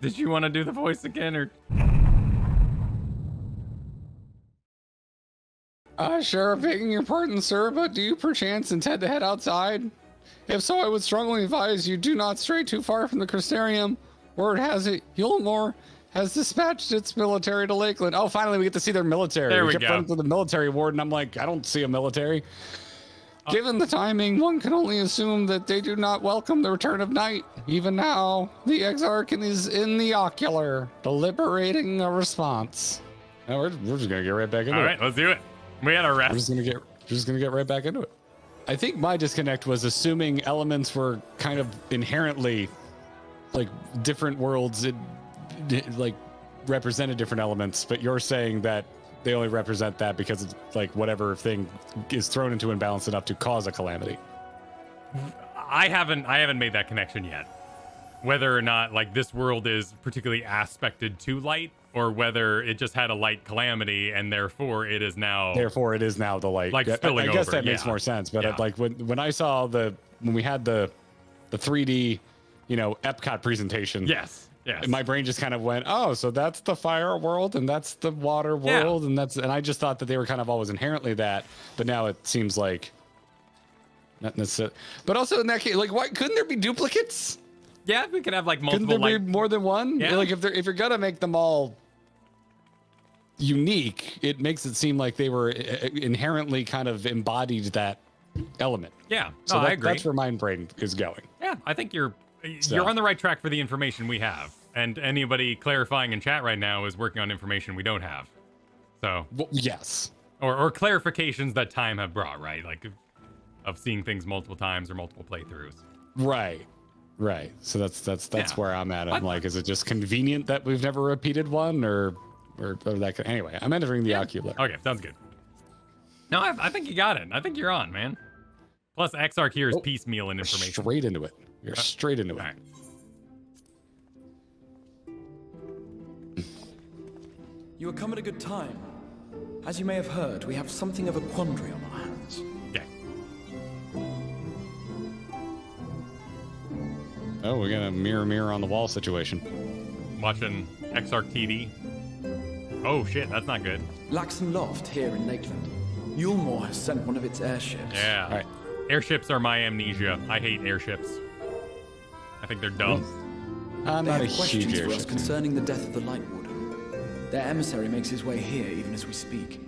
Did you want to do the voice again, or? Sure, begging your pardon, sir, but do you perchance intend to head outside? If so, I would strongly advise you do not stray too far from the Crystarium. Word has it, Eulmore has dispatched its military to Lakeland. Oh, finally we get to see their military. There we kept go. running through the military ward, and I'm like, I don't see a military. Given the timing, one can only assume that they do not welcome the return of night. Even now, the Exarch is in the ocular, deliberating a response. Now we're just gonna get right back into it. All right, let's do it. We had our rest. We're just gonna get right back into it. I think my disconnect was assuming elements were kind of inherently like different worlds, like represented different elements, but you're saying that they only represent that because it's like whatever thing is thrown into imbalance enough to cause a calamity. I haven't made that connection yet. Whether or not like this world is particularly aspected to light, or whether it just had a light calamity and therefore it is now the light. Like Yeah, spilling I guess over, that makes yeah. more sense. But Yeah. like when I saw when we had the 3D, Epcot presentation. Yes. My brain just kind of went, oh, so that's the fire world and that's the water world, and I just thought that they were kind of always inherently that, but now it seems like not necessarily. But also in that case, like, why couldn't there be duplicates? Yeah, we could have like multiple. Couldn't there be more than one? Yeah. Like if you're gonna make them all unique, it makes it seem like they were inherently kind of embodied that element. Yeah. So I agree. That's where my brain is going. Yeah, I think you're on the right track for the information we have. And anybody clarifying in chat right now is working on information we don't have. So Well, yes. or clarifications that time have brought, right? Like of seeing things multiple times or multiple playthroughs. Right. So that's Yeah. where I'm at. I'm like, is it just convenient that we've never repeated one, or that? Anyway, I'm entering the ocular. Okay, sounds good. No, I think you got it. I think you're on, man. Plus, Exarch here is piecemeal in information. Straight into it. You're straight into it. All right. You have come at a good time. As you may have heard, we have something of a quandary on our hands. Okay. Oh, we got a mirror on the wall situation. Watching Exarch TV. Oh shit, that's not good. Laxon Loft here in Lakeland. Eulmore has sent one of its airships. Yeah. All right. Airships are my amnesia. I hate airships. I think they're dumb. I'm They not a have huge questions for us airship fan. concerning the death of the Light Warden. Their emissary makes his way here even as we speak.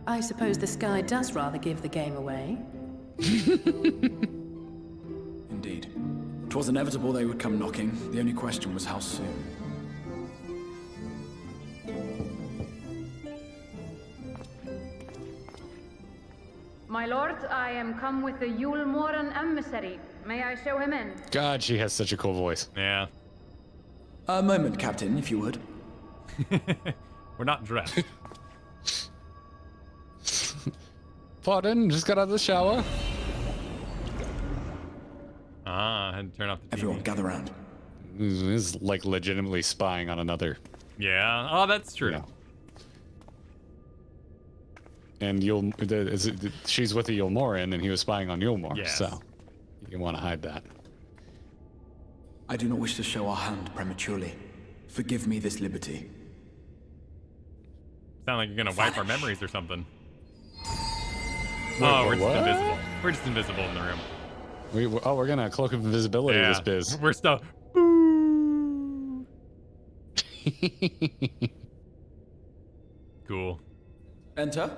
I suppose the sky does rather give the game away. Indeed. 'Twas inevitable they would come knocking. The only question was how soon. My lord, I am come with the Eulmore emissary. May I show him in? God, she has such a cool voice. Yeah. A moment, Captain, if you would. We're not dressed. Pardon, just got out of the shower. I had to turn off the TV. Everyone gather round. This is like legitimately spying on another. Yeah. Oh, that's true. Yeah. And she's with the Eulmorean, and he was spying on Eulmore. Yes. So you want to hide that. I do not wish to show our hand prematurely. Forgive me this liberty. Sound like you're gonna wipe our memories or something. Wait, Oh, we're just what? invisible. We're just invisible in the room. We're gonna cloak of invisibility Yeah. this biz. We're still. Boo. Cool. Enter.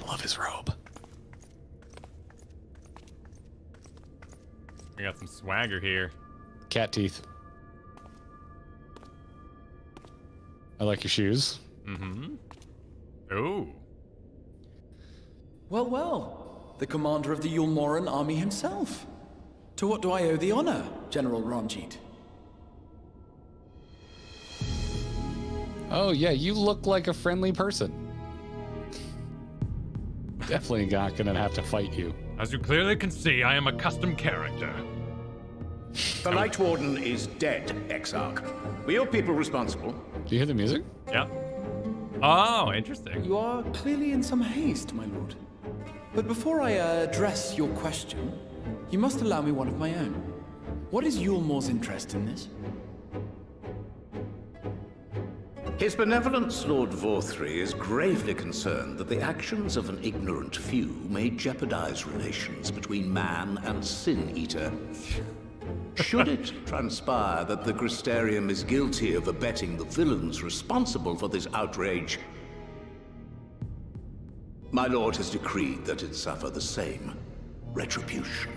I love his robe. We got some swagger here. Cat teeth. I like your shoes. Mm-hmm. Ooh. Well, well. The commander of the Eulmoran army himself. To what do I owe the honor, General Ranjit? Oh yeah, you look like a friendly person. Definitely not gonna have to fight you. As you clearly can see, I am a custom character. The Light Warden is dead, Exarch. Were your people responsible? Do you hear the music? Yeah. Oh, interesting. You are clearly in some haste, my lord. But before I address your question, you must allow me one of my own. What is Eulmore's interest in this? His Benevolence, Lord Vorthry, is gravely concerned that the actions of an ignorant few may jeopardize relations between man and Sin Eater. Should it transpire that the Crystarium is guilty of abetting the villains responsible for this outrage, my lord has decreed that it suffer the same retribution.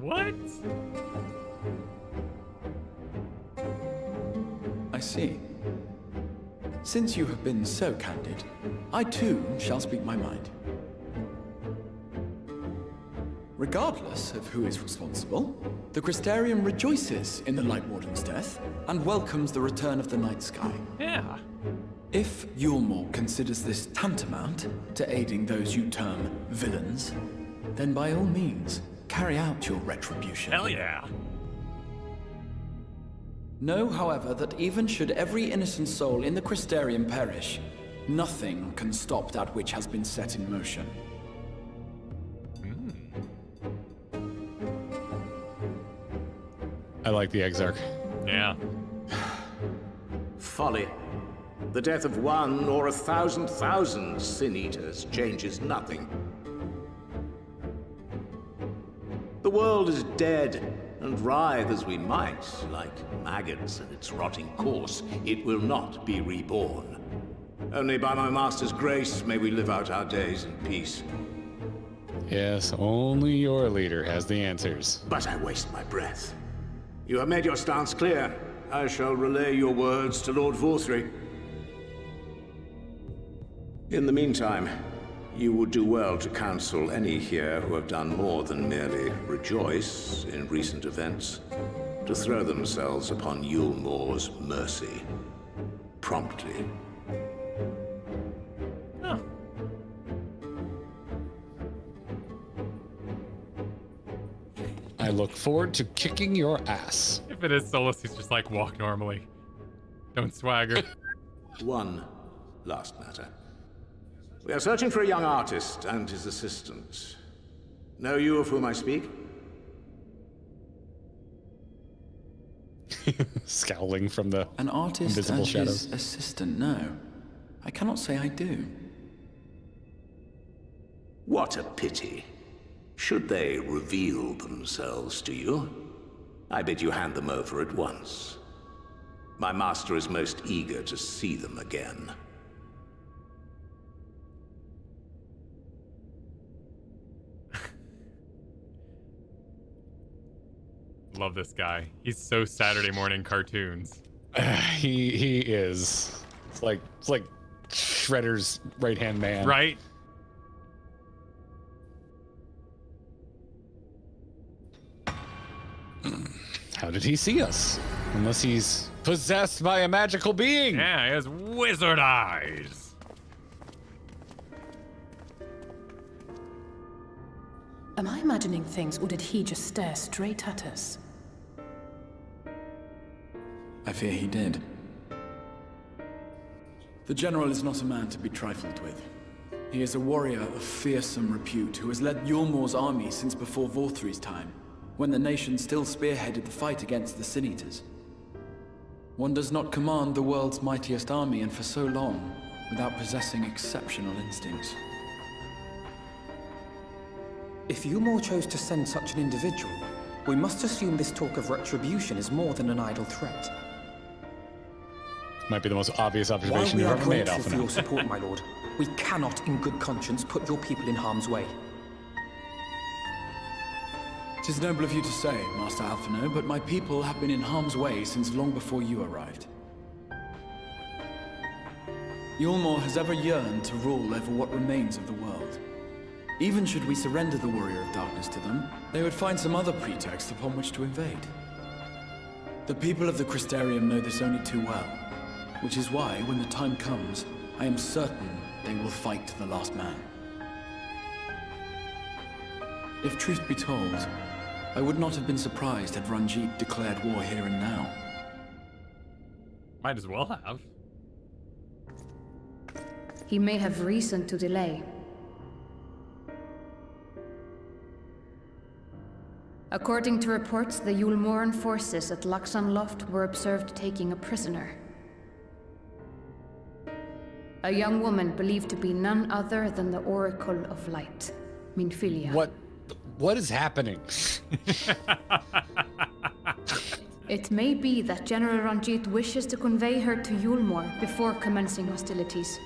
What? I see. Since you have been so candid, I too shall speak my mind. Regardless of who is responsible, the Crystarium rejoices in the Light Warden's death and welcomes the return of the night sky. Yeah. If Eulmore considers this tantamount to aiding those you term villains, then by all means, carry out your retribution. Hell yeah. Know, however, that even should every innocent soul in the Crystarium perish, nothing can stop that which has been set in motion. I like the Exarch. Yeah. Folly. The death of one or 1,000,000 Sin Eaters changes nothing. The world is dead, and writhe as we might, like maggots in its rotting course, it will not be reborn. Only by my master's grace may we live out our days in peace. Yes, only your leader has the answers. But I waste my breath. You have made your stance clear. I shall relay your words to Lord Vorthry. In the meantime, you would do well to counsel any here who have done more than merely rejoice in recent events, to throw themselves upon Eulmore's mercy. Promptly. Huh. I look forward to kicking your ass. If it is Solus, he's just like, walk normally. Don't swagger. One last matter. We are searching for a young artist and his assistant. Know you of whom I speak? Scowling from the An artist invisible and shadows. his assistant, no. I cannot say I do. What a pity. Should they reveal themselves to you, I bid you hand them over at once. My master is most eager to see them again. Love this guy. He's so Saturday morning cartoons. He is. It's like Shredder's right-hand man. Right? How did he see us? Unless he's possessed by a magical being. Yeah, he has wizard eyes. Am I imagining things, or did he just stare straight at us? I fear he did. The General is not a man to be trifled with. He is a warrior of fearsome repute who has led Eulmore's army since before Vorthry's time, when the nation still spearheaded the fight against the Sin Eaters. One does not command the world's mightiest army, and for so long, without possessing exceptional instincts. If Eulmore chose to send such an individual, we must assume this talk of retribution is more than an idle threat. Might be the most obvious While observation we you've are ever made, grateful for your Alphinaud. support, my lord, we cannot, in good conscience, put your people in harm's way. It is noble of you to say, Master Alphinaud, but my people have been in harm's way since long before you arrived. Eulmore has ever yearned to rule over what remains of the world. Even should we surrender the Warrior of Darkness to them, they would find some other pretext upon which to invade. The people of the Crystarium know this only too well, which is why, when the time comes, I am certain they will fight to the last man. If truth be told, I would not have been surprised had Ranjit declared war here and now. Might as well have. He may have reason to delay. According to reports, the Eulmoran forces at Laxan Loft were observed taking a prisoner. A young woman believed to be none other than the Oracle of Light, Minfilia. What is happening? It may be that General Ranjit wishes to convey her to Eulmore before commencing hostilities.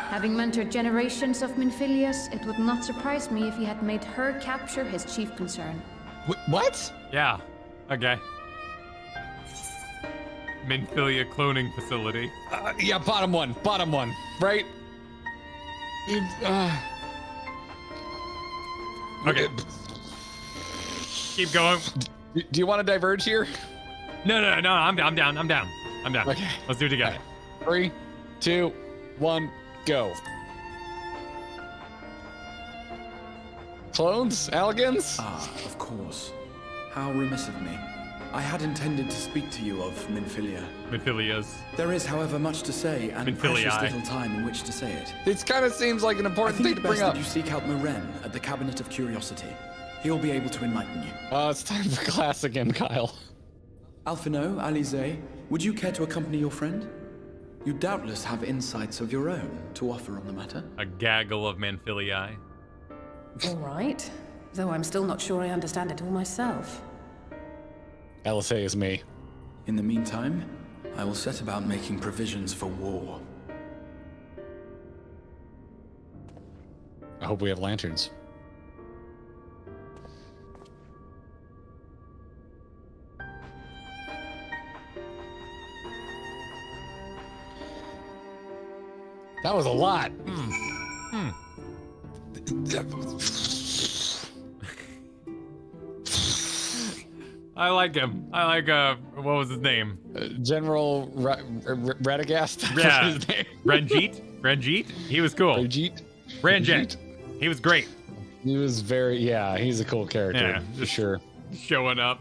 Having mentored generations of Minfilias, it would not surprise me if he had made her capture his chief concern. What? Yeah. Okay. Minfilia cloning facility. Yeah, bottom one, right? Okay. Keep going. Do you want to diverge here? No, I'm down. Okay. Let's do it together. Right. 3, 2, 1, go. Clones? Alligans? Ah, of course. How remiss of me. I had intended to speak to you of Minfilia. Minfilias. There is, however, much to say, and Minfilii. precious little time in which to say it. It kind of seems like an I important think thing it to best bring up. that you seek out Moren at the Cabinet of Curiosity. He'll be able to enlighten you. It's time for class again, Kyle. Alphino, Alize, would you care to accompany your friend? You doubtless have insights of your own to offer on the matter. A gaggle of Minfilii. All right. Though I'm still not sure I understand it all myself. LSA is me. In the meantime, I will set about making provisions for war. I hope we have lanterns. That was a lot. I like him. I like, what was his name? General Radagast. Yeah. His name. Ranjit? He was cool. Ranjit. He was great. He was he's a cool character, Yeah, for sure. Showing up.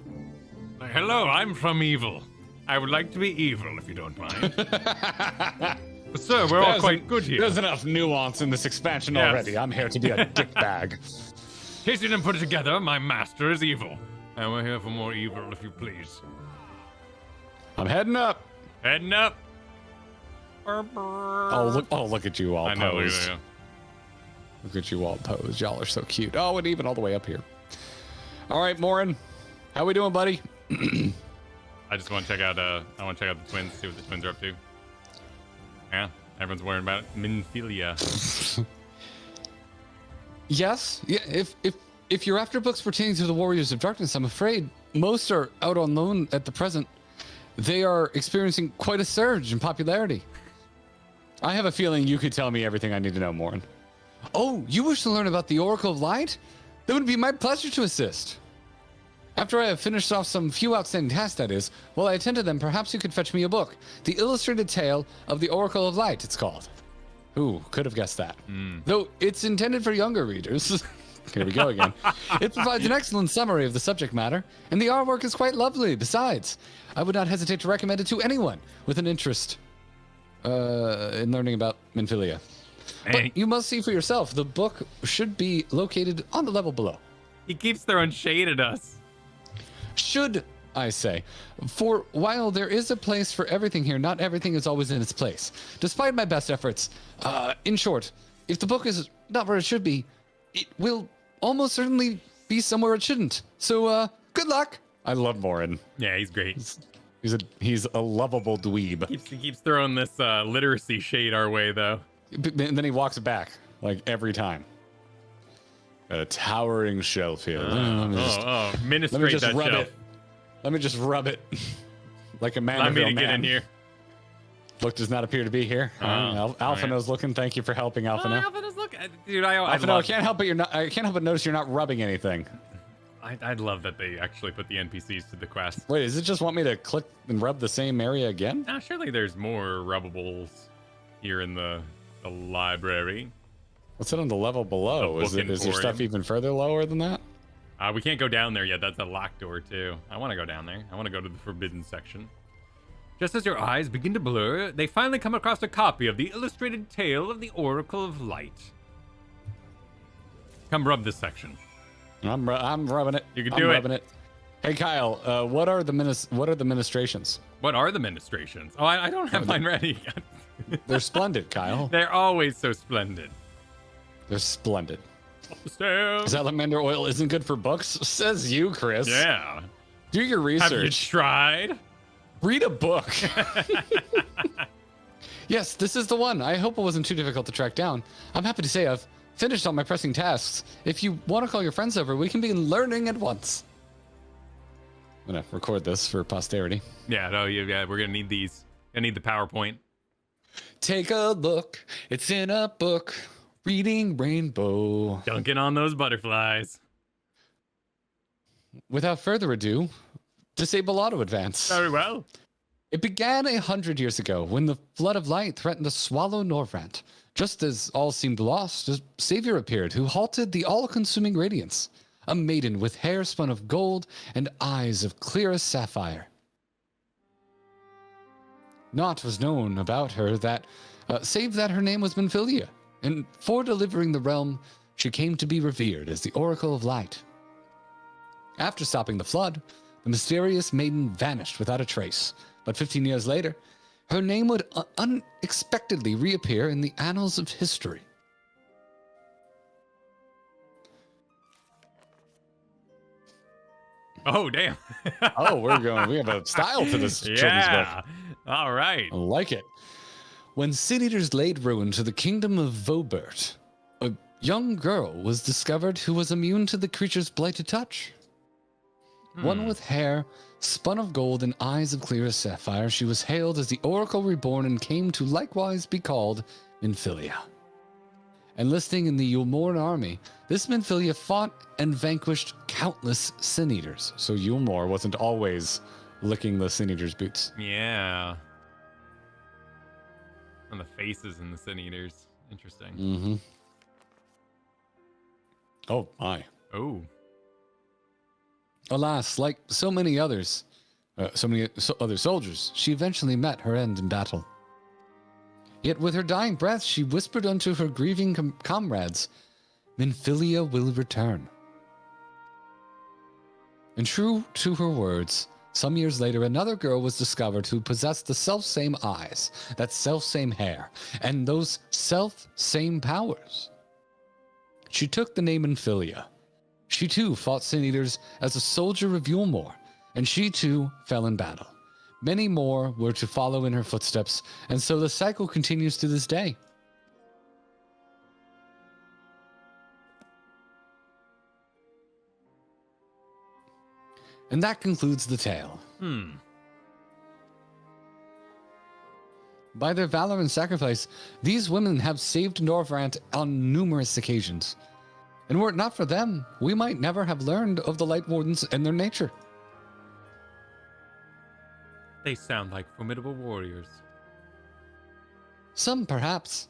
Like, hello, I'm from evil. I would like to be evil, if you don't mind. But sir, we're all quite good here. There's enough nuance in this expansion Yes. already. I'm here to be a dickbag. In case you didn't put it together, my master is evil. And we're here for more evil, if you please. I'm heading up. Heading up. Look at you all I know, posed. yeah. Look at you all posed. Y'all are so cute. Oh, and even all the way up here. All right, Morin. How we doing, buddy? I just want to check out the twins, see what the twins are up to. Yeah, everyone's worrying about Minfilia. Yes. Yeah, if you're after books pertaining to the Warriors of Darkness, I'm afraid most are out on loan at the present. They are experiencing quite a surge in popularity. I have a feeling you could tell me everything I need to know, Morin. Oh, you wish to learn about the Oracle of Light? That would be my pleasure to assist. After I have finished off some few outstanding tasks, that is, while I attend to them, perhaps you could fetch me a book. The Illustrated Tale of the Oracle of Light, it's called. Ooh, could have guessed that. Though it's intended for younger readers. Here we go again. It provides an excellent summary of the subject matter, and the artwork is quite lovely. Besides, I would not hesitate to recommend it to anyone with an interest in learning about Minfilia. But you must see for yourself. The book should be located on the level below. He keeps throwing shade at us. Should, I say. For while there is a place for everything here, not everything is always in its place. Despite my best efforts, in short, if the book is not where it should be, it will almost certainly be somewhere it shouldn't. So, good luck. I love Morin. Yeah, he's great. He's a lovable dweeb. He keeps throwing this literacy shade our way, though. And then he walks it back, like every time. Got a towering shelf here. Ministrate that rub shelf. it. Let me just rub it. Like a man. Allow me to man. get in here. Look does not appear to be here. Alphino's looking. Thank you for helping, Alphino. Alphino's looking. Dude, I Alphino, I can't help but notice you're not rubbing anything. I'd love that they actually put the NPCs to the quest. Wait, does it just want me to click and rub the same area again? Surely there's more rubbables here in the library. What's it on the level below? Is your stuff even further lower than that? We can't go down there yet. That's a locked door too. I want to go down there. I want to go to the forbidden section. Just as your eyes begin to blur, they finally come across a copy of the illustrated tale of the Oracle of Light. Come rub this section. I'm rubbing it. You can do it. Rubbing it. Hey Kyle, what are the ministrations? What are the ministrations? Oh, I don't have mine ready. They're splendid, Kyle. They're always so splendid. They're splendid. So, Salamander oil isn't good for books, says you, Chris. yeah. Do your research. Have you tried? Read a book. Yes, this is the one. I hope it wasn't too difficult to track down. I'm happy to say I've finished all my pressing tasks. If you want to call your friends over, we can begin learning at once. I'm gonna record this for posterity. Yeah, no, yeah, we're gonna need these. I need the PowerPoint. Take a look. It's in a book. Reading Rainbow. Dunking on those butterflies. Without further ado, disable auto advance. Very well. It began 100 years ago when the flood of light threatened to swallow Norvrant. Just as all seemed lost, a savior appeared who halted the all-consuming radiance. A maiden with hair spun of gold and eyes of clearest sapphire. Naught was known about her save that her name was Minfilia, and for delivering the realm, she came to be revered as the Oracle of Light. After stopping the flood, the mysterious maiden vanished without a trace, but 15 years later, her name would unexpectedly reappear in the annals of history. Oh, damn. Oh, we have a style to this children's book. All right. I like it. When Sin Eaters laid ruin to the kingdom of Vobert, a young girl was discovered who was immune to the creature's blighted touch. One with hair spun of gold and eyes of clearest sapphire, she was hailed as the Oracle Reborn and came to likewise be called Minfilia. Enlisting in the Eulmore army, this Minfilia fought and vanquished countless Sin Eaters. So Eulmore wasn't always licking the Sin Eaters' boots. Yeah. On the faces and the Sin Eaters. Interesting. Mm-hmm. Oh, my. Oh. Alas, like so many other soldiers, she eventually met her end in battle. Yet with her dying breath, she whispered unto her grieving comrades, Minfilia will return. And true to her words, some years later, another girl was discovered who possessed the self-same eyes, that self-same hair, and those self-same powers. She took the name Minfilia. She too fought Sin Eaters as a soldier of Eulmore, and she too fell in battle. Many more were to follow in her footsteps, and so the cycle continues to this day. And that concludes the tale. By their valor and sacrifice, these women have saved Norvrant on numerous occasions. And were it not for them, we might never have learned of the Light Wardens and their nature. They sound like formidable warriors. Some, perhaps.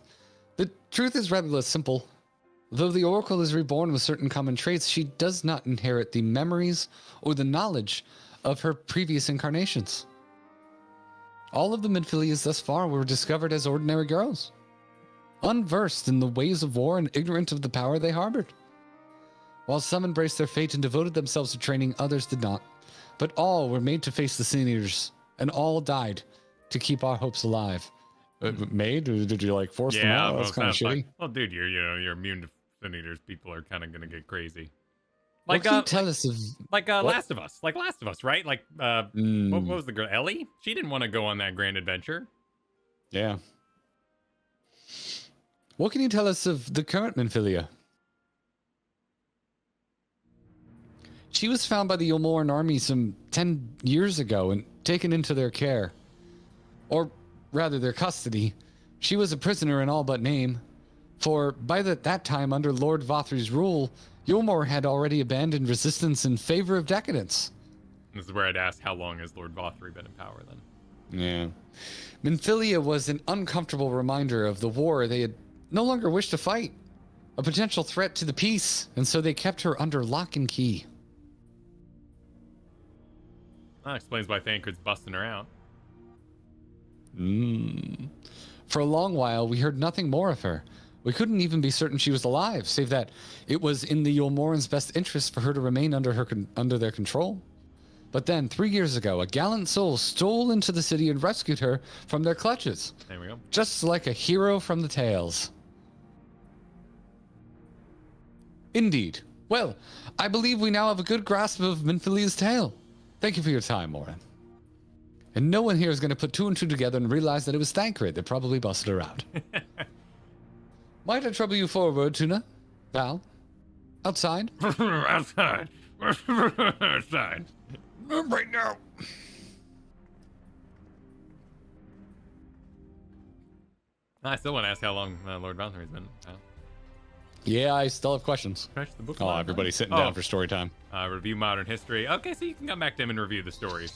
The truth is rather less simple. Though the Oracle is reborn with certain common traits, she does not inherit the memories or the knowledge of her previous incarnations. All of the Minfilias thus far were discovered as ordinary girls, unversed in the ways of war and ignorant of the power they harbored. While some embraced their fate and devoted themselves to training, others did not. But all were made to face the Sin Eaters, and all died to keep our hopes alive. Made? Or did you force them out? That's kind of shitty. Well, dude, you're immune to Sin Eaters. People are kind of gonna get crazy. What can you tell us of... Last of Us. Like Last of Us, right? What was the girl? Ellie? She didn't want to go on that grand adventure. Yeah. What can you tell us of the current Minfilia? She was found by the Eulmore army some 10 years ago and taken into their care. Or rather, their custody. She was a prisoner in all but name. For by that time, under Lord Vothry's rule, Eulmore had already abandoned resistance in favor of decadence. This is where I'd ask, how long has Lord Vothry been in power then? Yeah. Minfilia was an uncomfortable reminder of the war they had no longer wished to fight. A potential threat to the peace, and so they kept her under lock and key. That explains why Thancred's busting her out. For a long while, we heard nothing more of her. We couldn't even be certain she was alive, save that it was in the Eulmorans' best interest for her to remain under their control. But then, 3 years ago, a gallant soul stole into the city and rescued her from their clutches. There we go. Just like a hero from the tales. Indeed. Well, I believe we now have a good grasp of Minfilia's tale. Thank you for your time, Morin. And no one here is going to put two and two together and realize that it was Thancred that probably busted her out. Might I trouble you for a word, Tuna? Val? Outside? Outside. Outside. Right now. I still want to ask how long Lord Valentry's been. Yeah, I still have questions. Finish the book. Oh, everybody's sitting down for story time. Review modern history. Okay, so you can come back to him and review the stories.